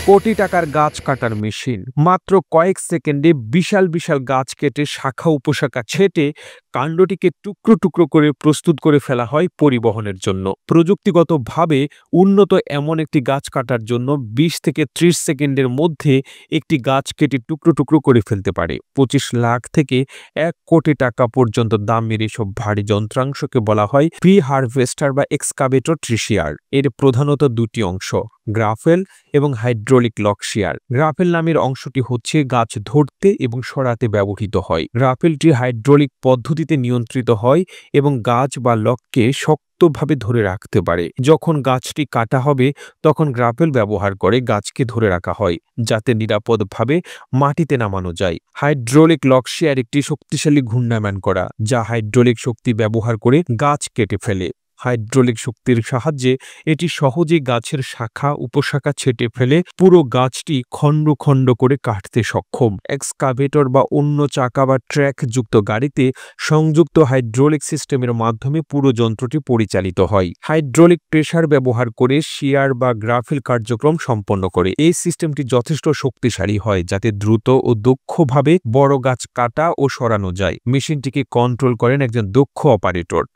কোটি টাকার গাছ কাটার মেশিন মাত্র কয়েক সেকেন্ডে বিশাল বিশাল গাছ কেটে শাখা উপশাখা ছেটে কাণ্ডটিকে টুকরো টুকরো করে প্রস্তুত করে ফেলা হয় পরিবহনের জন্য। প্রযুক্তিগতভাবে উন্নত এমন একটি গাছ কাটার জন্য ২০ থেকে ৩০ সেকেন্ডের মধ্যে একটি গাছ কেটে টুকরো টুকরো করে ফেলতে পারে। ২৫ লাখ থেকে ১ কোটি টাকা পর্যন্ত দামের এসব ভারী যন্ত্রাংশকে বলা হয় প্রি হারভেস্টার বা এক্সকাভেটর ট্রিশিয়ার। এর প্রধানত দুটি অংশ, গ্রাফেল এবং হাইড্রোলিক লকশিয়ার। গ্রাফেল নামের অংশটি হচ্ছে গাছ ধরতে এবং সরাতে ব্যবহৃত হয়। গ্রাফেলটি হাইড্রোলিক পদ্ধতিতে নিয়ন্ত্রিত হয় এবং গাছ বা লককে শক্তভাবে ধরে রাখতে পারে। যখন গাছটি কাটা হবে তখন গ্রাফেল ব্যবহার করে গাছকে ধরে রাখা হয় যাতে নিরাপদভাবে মাটিতে নামানো যায়। হাইড্রোলিক লকশিয়ার একটি শক্তিশালী ঘূর্ণায়মান করা যা হাইড্রোলিক শক্তি ব্যবহার করে গাছ কেটে ফেলে। হাইড্রোলিক শক্তির সাহায্যে এটি সহজেই গাছের শাখা উপশাখা ছেটে ফেলে পুরো গাছটি খণ্ড খণ্ড করে কাটতে সক্ষম। এক্সকাভেটর বা অন্য চাকা বা ট্র্যাক যুক্ত গাড়িতে সংযুক্ত হাইড্রোলিক সিস্টেমের মাধ্যমে পুরো যন্ত্রটি পরিচালিত হয়। হাইড্রোলিক প্রেসার ব্যবহার করে শিয়ার বা গ্রাফেল কার্যক্রম সম্পন্ন করে। এই সিস্টেমটি যথেষ্ট শক্তিশালী হয় যাতে দ্রুত ও দক্ষভাবে বড় গাছ কাটা ও সরানো যায়। মেশিনটিকে কন্ট্রোল করেন একজন দক্ষ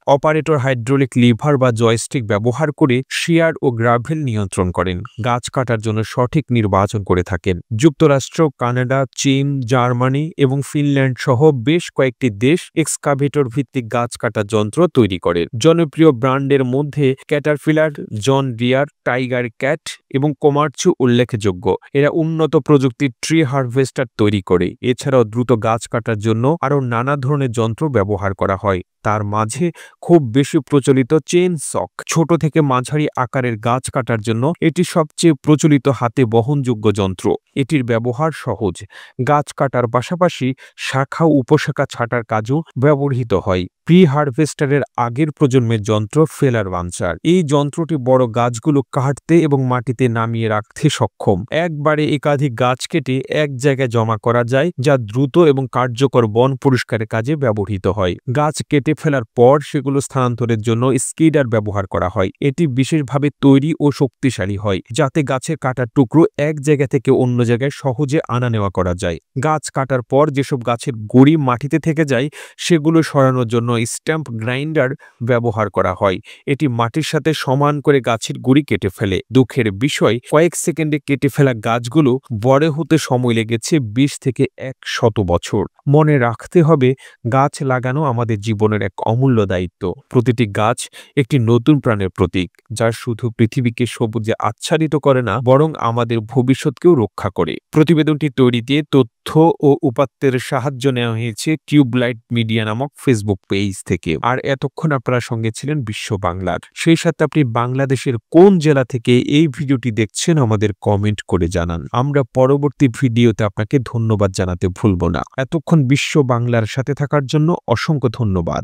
অপারেটর হাইড্রোলিক লিভার বা জয়স্টিক ব্যবহার করে শিয়ার ও গ্রাভেল নিয়ন্ত্রণ করেন। গাছ কাটার জন্য সঠিক নির্বাচন করে থাকেন। যুক্তরাষ্ট্র, কানাডা, চীন, জার্মানি এবং ফিনল্যান্ড সহ বেশ কয়েকটি দেশ এক্সকাভেটর ভিত্তিক গাছ কাটার যন্ত্র তৈরি করে। জনপ্রিয় ব্র্যান্ডের মধ্যে Caterpillar, John Deere, Tiger Cat এবং কোমার্চু উল্লেখযোগ্য। এরা উন্নত প্রযুক্তির ট্রি হারভেস্টার তৈরি করে। এছাড়াও দ্রুত গাছ কাটার জন্য আরও নানা ধরনের যন্ত্র ব্যবহার করা হয়। তার মাঝে খুব বেশি প্রচলিত চেইন সক, ছোট থেকে মাঝারি আকারের গাছ কাটার জন্য এটি সবচেয়ে প্রচলিত হাতে বহনযোগ্য যন্ত্র। এটির ব্যবহার সহজ। গাছ কাটার পাশাপাশি শাখা উপশাখা ছাঁটার কাজও ব্যবহৃত হয়। প্রি হারভেস্টারের আগের প্রজন্মের যন্ত্র ফেলার বাঞ্চার। এই যন্ত্রটি বড় গাছগুলো কাটতে এবং মাটিতে নামিয়ে রাখতে সক্ষম। একবারে একাধিক গাছ কেটে এক জায়গায় জমা করা যায় যা দ্রুত এবং কার্যকর বন পরিষ্কারের কাজে ব্যবহৃত হয়। গাছ কেটে ফেলার পর সেগুলো স্থানান্তরের জন্য স্কিডার ব্যবহার করা হয়। এটি বিশেষভাবে তৈরি ও শক্তিশালী হয় যাতে গাছের কাটার টুকরো এক জায়গা থেকে অন্য জায়গায় সহজে আনা নেওয়া করা যায়। গাছ কাটার পর যেসব গাছের গুঁড়ি মাটিতে থেকে যায় সেগুলো সরানোর জন্য স্ট্যাম্প গ্রাইন্ডার ব্যবহার করা হয়। এটি মাটির সাথে সমান করে গাছের গুঁড়ি কেটে ফেলে। দুঃখের বিষয়, কয়েক সেকেন্ডে কেটে ফেলা গাছগুলো বড় হতে সময় লেগেছে ২০ থেকে ১০০ বছর। মনে রাখতে হবে, গাছ লাগানো আমাদের জীবনের এক অমূল্য দায়িত্ব। প্রতিটি গাছ একটি নতুন প্রাণের প্রতীক যা শুধু পৃথিবীকে সবুজে আচ্ছাদিত করে না, বরং আমাদের ভবিষ্যৎকেও রক্ষা করে। প্রতিবেদনটি তৈরিতে তথ্য ও উপাত্তের সাহায্য নেওয়া হয়েছে টিউবলাইট মিডিয়া নামক ফেসবুক পেজ থেকে। আর এতক্ষণ আপনারা সঙ্গে ছিলেন বিশ্ব বাংলার। সেই সাথে আপনি বাংলাদেশের কোন জেলা থেকে এই ভিডিওটি দেখছেন আমাদের কমেন্ট করে জানান। আমরা পরবর্তী ভিডিওতে আপনাকে ধন্যবাদ জানাতে ভুলব না। এতক্ষণ বিশ্ব বাংলার সাথে থাকার জন্য অসংখ্য ধন্যবাদ।